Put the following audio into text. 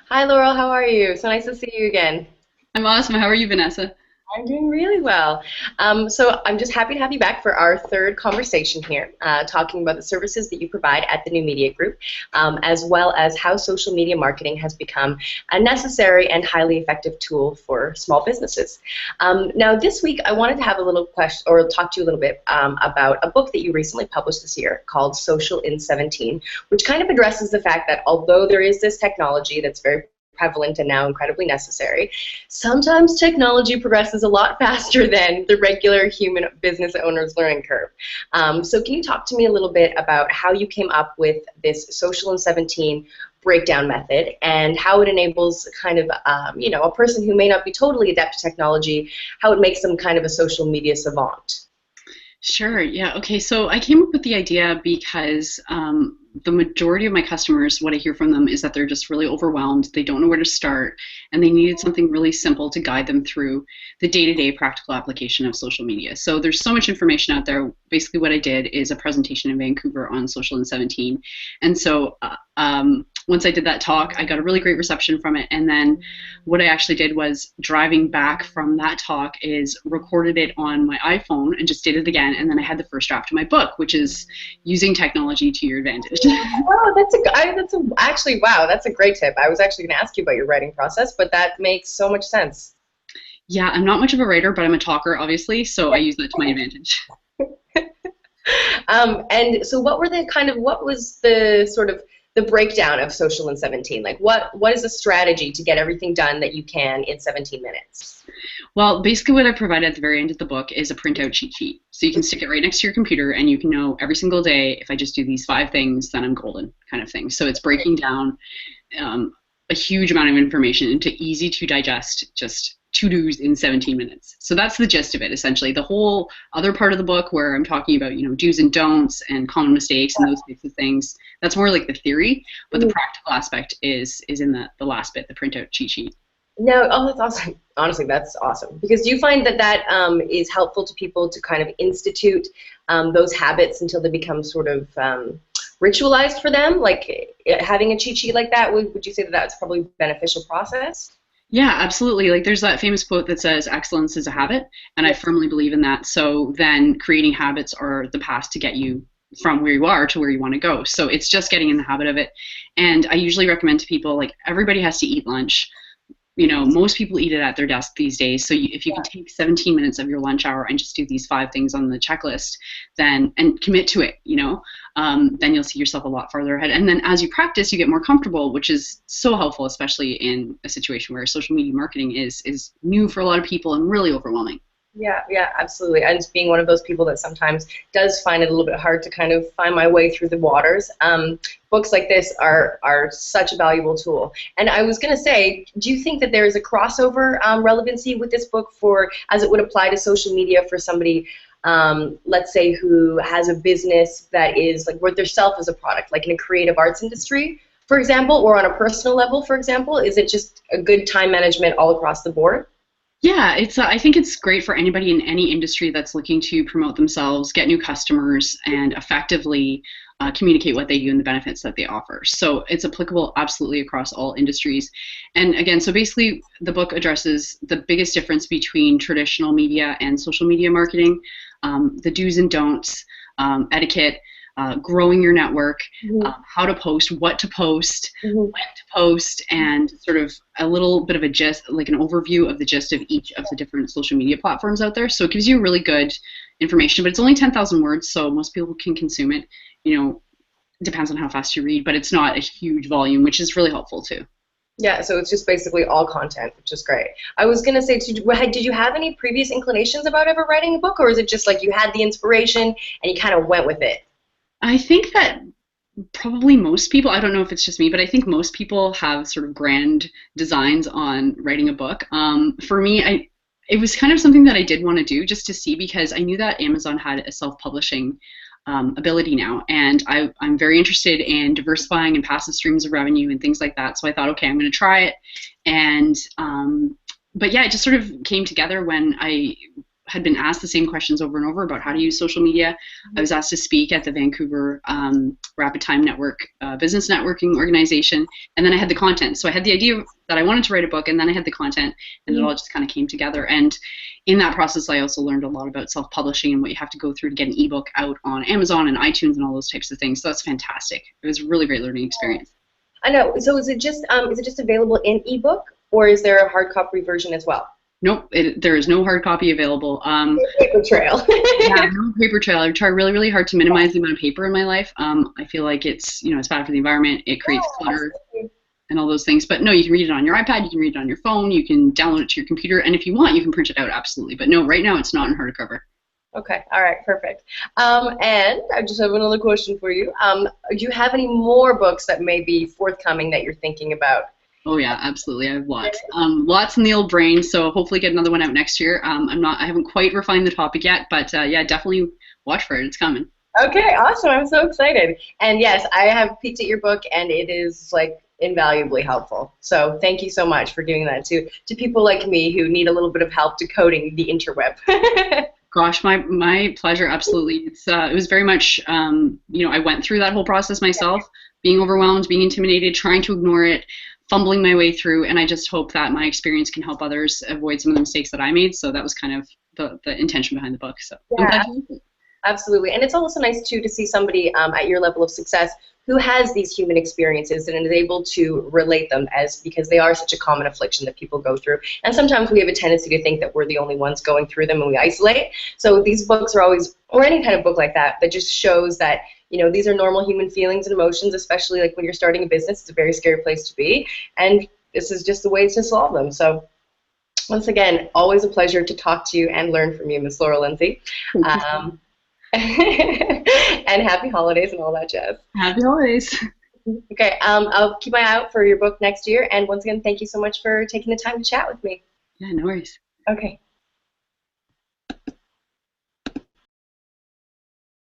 Hi, Laurel. How are you? So nice to see you again. I'm awesome. How are you, Vanessa? I'm doing really well. So I'm just happy to have you back for our third conversation here, talking about the services that you provide at the New Media Group, as well as how social media marketing has become a necessary and highly effective tool for small businesses. Now, this week I wanted to have a little question, or talk to you a little bit about a book that you recently published this year called Social in 17, which kind of addresses the fact that although there is this technology that's very prevalent and now incredibly necessary, sometimes technology progresses a lot faster than the regular human business owner's learning curve. So can you talk to me a little bit about how you came up with this Social in 17 breakdown method and how it enables kind of, a person who may not be totally adept to technology, how it makes them kind of a social media savant? Sure. Yeah. Okay. So I came up with the idea because the majority of my customers, what I hear from them is that they're just really overwhelmed. They don't know where to start, and they needed something really simple to guide them through the day-to-day practical application of social media. So there's so much information out there. Basically, what I did is a presentation in Vancouver on Social in 17, and so once I did that talk, I got a really great reception from it. And then what I actually did was driving back from that talk is recorded it on my iPhone and just did it again. And then I had the first draft of my book, which is using technology to your advantage. Wow, actually, wow, that's a great tip. I was actually going to ask you about your writing process, but that makes so much sense. Yeah, I'm not much of a writer, but I'm a talker, obviously, so I use that to my advantage. And so what was the sort of the breakdown of Social in 17? Like what is the strategy to get everything done that you can in 17 minutes? Well, basically what I provide at the very end of the book is a printout cheat sheet. So you can stick it right next to your computer and you can know every single day, if I just do these 5 things, then I'm golden, kind of thing. So it's breaking down a huge amount of information into easy to digest, just to-dos in 17 minutes. So that's the gist of it, essentially. The whole other part of the book where I'm talking about, do's and don'ts and common mistakes and those types of things, that's more like the theory, but the practical aspect is in the last bit, the printout cheat sheet. No, oh, that's awesome. Honestly, that's awesome. Because do you find that is helpful to people to kind of institute those habits until they become sort of ritualized for them? Like having a cheat sheet like that, would you say that that's probably a beneficial process? Yeah, absolutely. Like there's that famous quote that says excellence is a habit, and I firmly believe in that. So then creating habits are the path to get you from where you are to where you want to go. So it's just getting in the habit of it. And I usually recommend to people, like, everybody has to eat lunch. Most people eat it at their desk these days. So if you can take 17 minutes of your lunch hour and just do these 5 things on the checklist, then and commit to it, then you'll see yourself a lot farther ahead. And then as you practice, you get more comfortable, which is so helpful, especially in a situation where social media marketing is new for a lot of people and really overwhelming. Yeah, yeah, absolutely. And being one of those people that sometimes does find it a little bit hard to kind of find my way through the waters, books like this are such a valuable tool. And I was going to say, do you think that there is a crossover relevancy with this book as it would apply to social media for somebody, let's say, who has a business that is like where their self is a product, like in a creative arts industry, for example, or on a personal level, for example? Is it just a good time management all across the board? Yeah, it's. I think it's great for anybody in any industry that's looking to promote themselves, get new customers, and effectively communicate what they do and the benefits that they offer. So it's applicable absolutely across all industries. And again, so basically, the book addresses the biggest difference between traditional media and social media marketing, the do's and don'ts, etiquette, growing your network, how to post, what to post, Mm-hmm. when to post, and sort of a little bit of a gist, like an overview of the gist of each of the different social media platforms out there. So it gives you really good information, but it's only 10,000 words, so most people can consume it. It depends on how fast you read, but it's not a huge volume, which is really helpful too. Yeah, so it's just basically all content, which is great. I was going to say, did you have any previous inclinations about ever writing a book, or is it just like you had the inspiration and you kind of went with it? I think that probably most people, I don't know if it's just me, but I think most people have sort of grand designs on writing a book. For me, it was kind of something that I did want to do just to see, because I knew that Amazon had a self-publishing ability now, and I'm very interested in diversifying and passive streams of revenue and things like that. So I thought, okay, I'm going to try it. And but yeah, it just sort of came together when I had been asked the same questions over and over about how to use social media. I was asked to speak at the Vancouver Rapid Time Network business networking organization, and then I had the content. So I had the idea that I wanted to write a book, and then I had the content, and it all just kind of came together. And in that process, I also learned a lot about self-publishing and what you have to go through to get an ebook out on Amazon and iTunes and all those types of things. So that's fantastic. It was a really great learning experience. I know. So is it just available in ebook, or is there a hard copy version as well? Nope, there is no hard copy available. Paper trail. Yeah, no paper trail. I try really, really hard to minimize the amount of paper in my life. I feel like it's bad for the environment. It creates clutter and all those things. But no, you can read it on your iPad. You can read it on your phone. You can download it to your computer, and if you want, you can print it out. Absolutely. But no, right now it's not in hardcover. Okay. All right. Perfect. And I just have another question for you. Do you have any more books that may be forthcoming that you're thinking about? Oh yeah, absolutely. I have lots. Lots in the old brain. So hopefully get another one out next year. I haven't quite refined the topic yet, but yeah, definitely watch for it. It's coming. Okay. Awesome. I'm so excited. And yes, I have peeked at your book, and it is like invaluably helpful. So thank you so much for doing that to people like me who need a little bit of help decoding the interweb. Gosh, my pleasure, absolutely. It was very much, I went through that whole process myself, being overwhelmed, being intimidated, trying to ignore it, fumbling my way through, and I just hope that my experience can help others avoid some of the mistakes that I made. So that was kind of the intention behind the book. So yeah, absolutely. And it's also nice too to see somebody at your level of success who has these human experiences and is able to relate them, because they are such a common affliction that people go through. And sometimes we have a tendency to think that we're the only ones going through them and we isolate. So these books are always, or any kind of book like that just shows that, these are normal human feelings and emotions, especially like when you're starting a business. It's a very scary place to be. And this is just the ways to solve them. So once again, always a pleasure to talk to you and learn from you, Miss Laurel Lindsay. And happy holidays and all that jazz. Happy holidays. Okay, I'll keep my eye out for your book next year. And once again, thank you so much for taking the time to chat with me. Yeah, no worries. Okay.